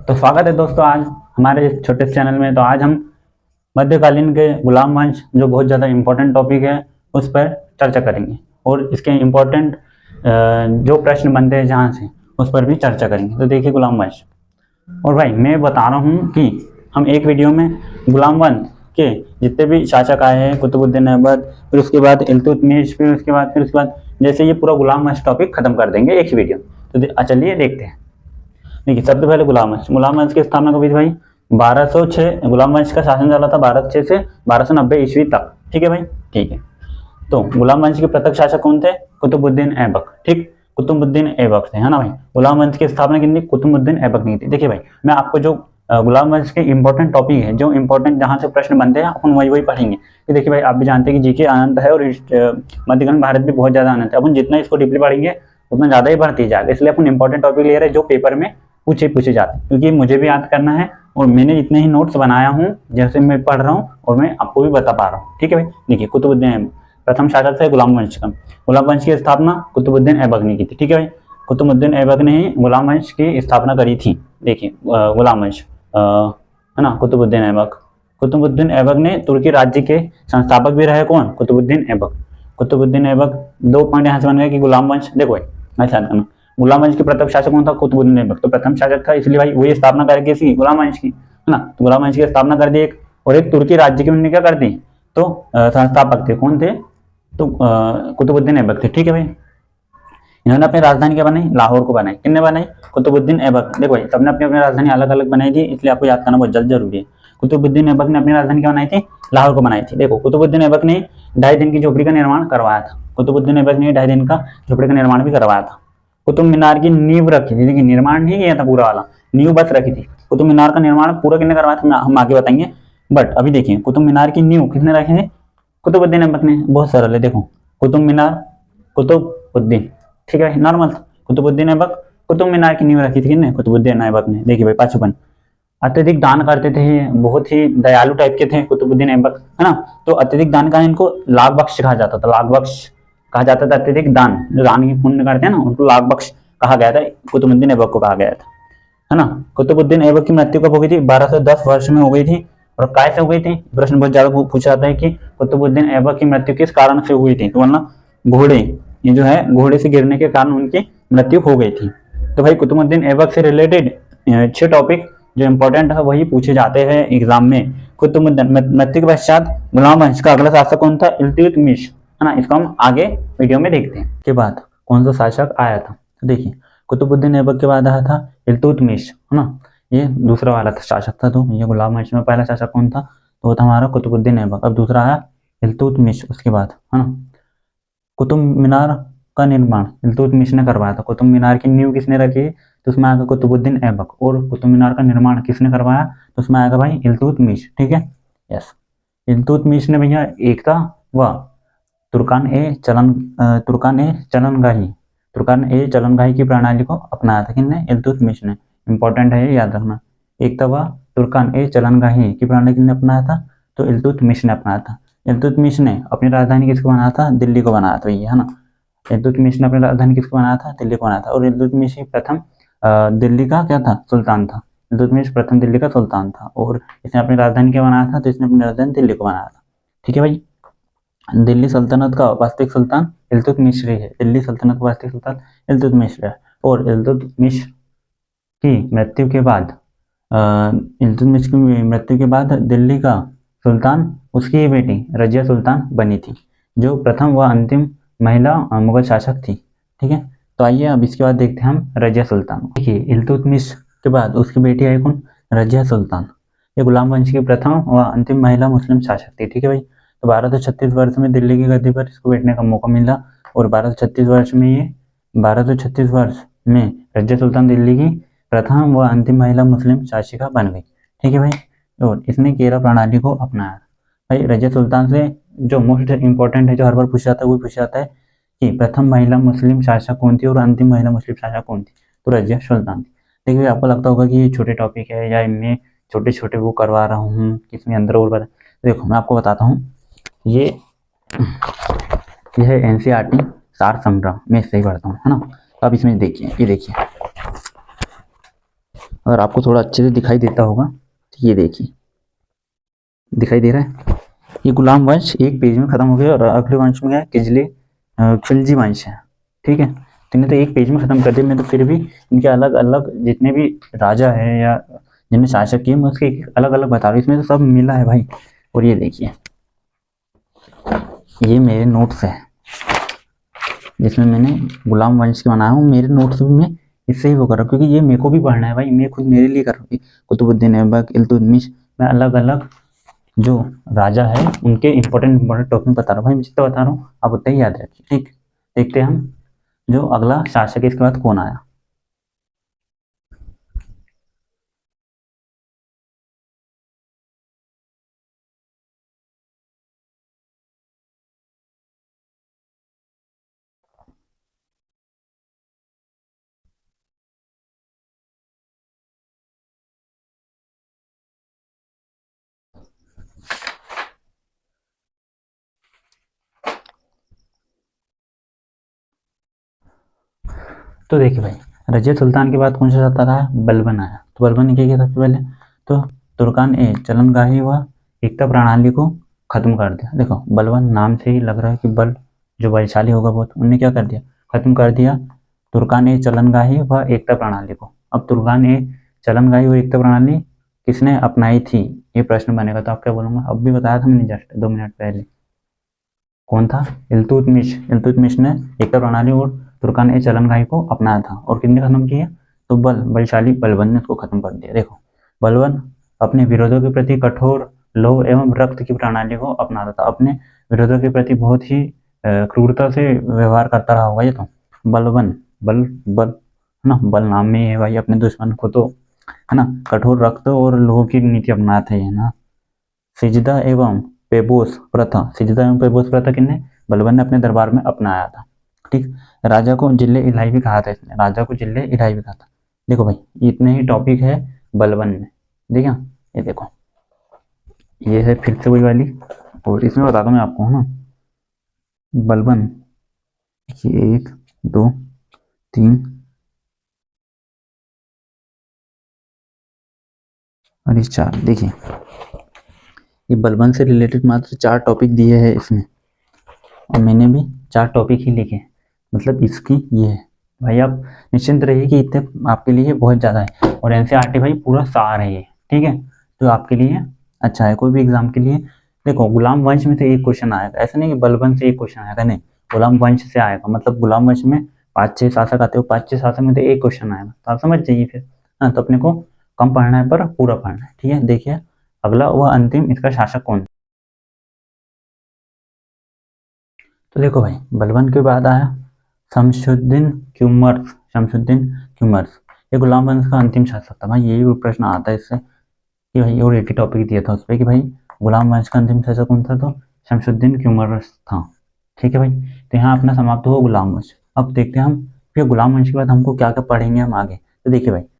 तो स्वागत है दोस्तों आज हमारे इस छोटे से चैनल में। तो आज हम मध्यकालीन के गुलाम वंश जो बहुत ज़्यादा इम्पोर्टेंट टॉपिक है उस पर चर्चा करेंगे और इसके इम्पोर्टेंट जो प्रश्न बनते हैं जहाँ से उस पर भी चर्चा करेंगे। तो देखिए गुलाम वंश, और भाई मैं बता रहा हूँ कि हम एक वीडियो में गुलाम वंश के जितने भी शासक आए हैं, कुतुबुद्दीन ऐबक, फिर उसके बाद इल्तुतमिश, फिर उसके बाद जैसे ये पूरा गुलाम वंश टॉपिक खत्म कर देंगे एक ही वीडियो। तो चलिए देखते हैं। देखिए सबसे पहले गुलाम वंश की स्थापना कभी थी भाई? 1206। गुलाम वंश का शासन चला था 1206 से 1290 ईस्वी तक। ठीक है भाई, ठीक है। तो गुलाम वंश के प्रत्यक्ष शासक कौन थे? कुतुबुद्दीन ऐबक। ठीक, कुतुबुद्दीन ऐबक थे, है ना भाई। गुलाम वंश की स्थापना किसने? कुतुबुद्दीन ऐबक ने की थी। देखिए भाई, मैं आपको जो गुलाम वंश के इंपॉर्टेंट टॉपिक है, जो इंपॉर्टेंट जहां से प्रश्न बनते हैं अपन वही पढ़ेंगे। कि देखिए भाई, आप भी जानते हैं कि जीके आनंद है और मध्यकालीन भारत भी बहुत ज्यादा आनंद है। अपन जितना इसको डीपली पढ़ेंगे उतना ज्यादा ही बढ़ती जाएगा। इसलिए अपन इंपॉर्टेंट टॉपिक ले रहे हैं जो पेपर में पूछे जाते हैं, क्योंकि मुझे भी याद करना है और मैंने जितने ही नोट्स बनाया हूँ जैसे मैं पढ़ रहा हूँ और मैं आपको भी बता पा रहा हूँ। ठीक है भाई, देखिए कुतुबुद्दीन प्रथम शासक थे गुलाम वंश का। गुलाम वंश की स्थापना कुतुबुद्दीन ऐबक ने की थी। ठीक है भाई, कुतुबुद्दीन ऐबक ने ही गुलाम वंश की स्थापना करी थी। देखिए गुलाम वंश है ना, कुतुबुद्दीन ऐबक। कुतुबुद्दीन ऐबक ने तुर्की राज्य के संस्थापक भी रहे। कौन? कुतुबुद्दीन ऐबक। कुतुबुद्दीन ऐबक, 2 पॉइंट यहाँ से बन गए कि गुलाम वंश। देखो भाई, ऐसा करना, गुलाम वंश के प्रथम शासक कौन था? कुतुबुद्दीन ऐबक। तो प्रथम शासक था, इसलिए भाई वही स्थापना करके थी गुलाम वंश की, है ना। तो गुलाम वंश की स्थापना कर दी एक, और एक तुर्की राज्य की उन्होंने क्या कर दी? तो संस्थापक थे। कौन थे? तो कुतुबुद्दीन ऐबक थे। ठीक है भाई, इन्होंने अपनी राजधानी क्या बनाई? लाहौर को बनाई। किसने बनाई? कुतुबुद्दीन ऐबक। देखो भाई, सबने अपनी अपनी राजधानी अलग अलग बनाई थी, इसलिए आपको याद करना बहुत जरूरी है। कुतुबुद्दीन ऐबक ने अपनी राजधानी क्या बनाई थी? लाहौर को बनाई थी। देखो, कुतुबुद्दीन ऐबक ने 2.5 दिन की झोपड़ी का निर्माण करवाया था। कुतुबुद्दीन ऐबक ने 2.5 दिन का झोपड़ी का निर्माण भी करवाया था। कुतुब मीनार की नींव रखी थी। देखिए, निर्माण नहीं किया था पूरा वाला, नींव बस रखी थी। कुतुब मीनार का निर्माण पूरा किसने करवाया था हम आगे बताएंगे। बट अभी देखिए, कुतुब मीनार की नींव किसने रखी थी? कुतुबुद्दीन ऐबक ने। बहुत सरल है, देखो कुतुब मीनार, कुतुबुद्दीन। ठीक है, नॉर्मल। कुतुबुद्दीन ऐबक, कुतुब मीनार की नींव रखी थी किसने? कुतुबुद्दीन ऐबक ने। देखिए भाई, पाचुपन, अत्यधिक दान करते थे, बहुत ही दयालु टाइप के थे कुतुबुद्दीन ऐबक, है ना। तो अत्यधिक दान का इनको लाख बख्श कहा जाता था। लाख बख्श कहा जाता था। अत्यधिक दान, जो दान की पुण्य करते हैं ना, उनको लाख बख्श कहा गया था। कुतुबुद्दीन ऐबक को कहा गया था, है ना। कुतुबुद्दीन ऐबक की मृत्यु कब हो गई थी? 1210 वर्ष में हो गई थी। और कैसे हो गई थी? प्रश्न बहुत ज्यादा पूछा जाता है कि कुतुबुद्दीन ऐबक की मृत्यु किस कारण से हुई थी? तो वरना घोड़े, ये जो है घोड़े से गिरने के कारण उनकी मृत्यु हो गई थी। तो भाई कुतुबुद्दीन ऐबक से रिलेटेड 6 टॉपिक जो इंपॉर्टेंट है वही पूछे जाते हैं एग्जाम में। कुतुबुद्दीन मृत्यु के पश्चात गुलाम वंश का अगला शासक कौन था? इल्तुतमिश, है ना। इसको हम आगे वीडियो में देखते हैं। के बाद कौन सा शासक आया था? तो देखिए, कुतुबुद्दीन ऐबक के बाद आया था इल्तुतमिश, है ना। ये दूसरा वाला शासक था। तो ये गुलाम वंश में पहला शासक कौन था? तो वो था हमारा कुतुबुद्दीन ऐबक। अब दूसरा आया इल्तुतमिश उसके बाद, है ना। कुतुब मीनार का निर्माण इल्तुतमिश ने करवाया था। कुतुब मीनार की नींव किसने रखी? तो उसमें आएगा कुतुबुद्दीन ऐबक। और कुतुब मीनार का निर्माण किसने करवाया? तो उसमें आएगा भाई इल्तुतमिश। ठीक है, यस। इल्तुतमिश ने भैया एकता व तुर्कान ए चलनगाही की प्रणाली को अपनाया था। किसने? इल्तुतमिश ने। इंपॉर्टेंट है, याद रखना। एकता व तुर्कान ए चलनगाही की प्रणाली किसने अपनाया था? तो इल्तुतमिश ने अपनाया था। इल्तुतमिश ने अपनी राजधानी किसको बनाया था? दिल्ली को बनाया था, ये है ना। इल्तुतमिश ने अपनी राजधानी किसको बनाया था? दिल्ली को बनाया था। और इल्तुतमिश ही प्रथम दिल्ली का क्या था? सुल्तान था। इल्तुतमिश प्रथम दिल्ली का सुल्तान था और इसने अपनी राजधानी क्या बनाया था? तो इसने अपनी राजधानी दिल्ली को बनाया था। ठीक है भाई, दिल्ली सल्तनत का वास्तविक सुल्तान इल्तुतमिश है। दिल्ली सल्तनत का वास्तविक सुल्तान इल्तुतमिश है। और इल्तुतमिश की मृत्यु के बाद दिल्ली का सुल्तान उसकी ही बेटी रजिया सुल्तान बनी थी, जो प्रथम व अंतिम महिला मुगल शासक थी। ठीक है, तो आइए अब इसके बाद देखते हैं हम रजिया सुल्तान। देखिए, इल्तुतमिश के बाद उसकी बेटी आई कौन? रजिया सुल्तान। ये गुलाम वंश की प्रथम व अंतिम महिला मुस्लिम शासक थी। ठीक है भाई, तो 1236 वर्ष में दिल्ली की गद्दी पर इसको बैठने का मौका मिला। और 1236 वर्ष में रजिया सुल्तान दिल्ली की प्रथम व अंतिम महिला मुस्लिम शासिका बन गई। ठीक है भाई, और इसने केरा प्रणाली को अपनाया। भाई रजिया सुल्तान से जो मोस्ट इंपॉर्टेंट है, जो हर बार पूछा जाता है, वो पूछा जाता है कि प्रथम महिला मुस्लिम शासक कौन थी और अंतिम महिला मुस्लिम शासक कौन थी? तो रजिया सुल्तान थी। देखिए, आपको लगता होगा कि ये छोटे टॉपिक है या इनमें छोटे छोटे वो करवा रहा हूँ, किसमें अंदर और बता। देखो मैं आपको बताता हूँ, ये है एनसीईआरटी सार संग्रह, मैं इससे ही पढ़ता हूँ, है ना। तो अब इसमें देखिए, ये देखिए, अगर आपको थोड़ा अच्छे से दिखाई देता होगा तो ये देखिए, दिखाई दे रहा है। ये गुलाम वंश एक पेज में खत्म हो गया और अगले वंश में है खिलजी वंश है। ठीक है, तो इन्हें तो एक पेज में खत्म कर दिया। मैं तो फिर भी इनके अलग अलग जितने भी राजा है या जिन्हें शासक किए मैं उसके अलग अलग बता रहा हूँ। इसमें तो सब मिला है भाई। और ये देखिए, ये मेरे नोट्स है जिसमें मैंने गुलाम वंश के बनाया हूँ। मेरे नोट्स में इससे ही वो कर रहा हूँ क्योंकि ये मेरे को भी पढ़ना है भाई। मैं खुद मेरे लिए कर रहा हूँ। कुतुबुद्दीन ऐबक, इल्तुतमिश, मैं अलग अलग जो राजा है उनके इंपॉर्टेंट टॉपिक बता रहा हूँ भाई। मैं जितना बता रहा हूँ आप उतना ही याद रखिए। ठीक, देखते हैं हम जो अगला शासक है इसके बाद कौन आया। तो देखिए भाई, रजियत सुल्तान के बाद कौन सा आता था? बलबन आया। तो बलबन ने क्या किया सबसे पहले? तो तुर्कान ए चलनगाही व एकता प्रणाली को खत्म कर दिया। देखो बलबन नाम से ही लग रहा है कि बल जो बलशाली होगा बहुत, उनने क्या कर दिया? खत्म कर दिया तुर्कान ए चलनगाही व एकता प्रणाली को। अब तुर्कान ए चलनगाही व एकता प्रणाली किसने अपनाई थी? ये प्रश्न बनेगा तो आप क्या बोलूंगा? अब भी बताया था मैंने जस्ट 2 मिनट पहले। कौन था? इल्तुतमिश। इल्तुतमिश ने एकता प्रणाली और तुर्कान ए चलनगाही को अपनाया था। और किसने खत्म किया? तो बलशाली बलबन ने उसको खत्म कर दिया। देखो बलबन अपने विरोधियों के प्रति कठोर लोभ एवं रक्त की प्रणाली को अपनाता था। अपने विरोधियों के प्रति बहुत ही क्रूरता से व्यवहार करता रहा होगा ये तो। बलबन, बल बल है ना, बल नाम में है भाई। अपने दुश्मन को तो है ना कठोर रक्त और लोभ की नीति अपनाते हैं ना। सिजदा एवं पेबोस प्रथा, सिजदा एवं पेबोस प्रथा किसने? बलबन ने अपने दरबार में अपनाया था। ठीक, राजा को जिले इलाही भी कहा था इसने। राजा को जिले इलाही भी कहा था। देखो भाई इतने ही टॉपिक है बलबन में। देखा, ये देखो ये है फिर से वही वाली। और इसमें बताता हूँ मैं आपको है ना, बलबन ये 1 2 3 और ये 4। देखिए ये बलबन से रिलेटेड मात्र 4 टॉपिक दिए हैं इसमें और मैंने भी 4 टॉपिक ही लिखे। मतलब इसकी ये है भाई। आप निश्चिंत रहिए कि इतने आपके लिए बहुत ज़्यादा है। और एनसीईआरटी भाई पूरा सार है ये। ठीक है, तो आपके लिए अच्छा है। कोई भी एग्जाम के लिए देखो गुलाम वंश में से एक क्वेश्चन आएगा। ऐसा नहीं कि बलबन से एक क्वेश्चन आएगा, नहीं, गुलाम वंश से आएगा। मतलब गुलाम वंश में 5-6 शासक आते हो, 5-6 शासक में से एक क्वेश्चन आएगा। तो आप समझ जाइए फिर। हाँ, तो अपने को कम पढ़ना है पर पूरा पढ़ना है। ठीक है, देखिए अगला व अंतिम इसका शासक कौन? तो देखो भाई बलबन के बाद आया शमशुद्दीन क्यूमर्स। शमशुद्दीन क्यूमर्स ये गुलाम वंश का अंतिम शासक था भाई। यही प्रश्न आता है इससे कि भाई, और एक ही टॉपिक दिया था उस पर कि भाई गुलाम वंश का अंतिम शासक कौन था? तो शमशुद्दीन क्यूमर्स था। ठीक है भाई, तो यहाँ अपना समाप्त हुआ गुलाम वंश। अब देखते हैं हम फिर गुलाम वंश के बाद हमको क्या क्या पढ़ेंगे हम आगे। तो देखिए भाई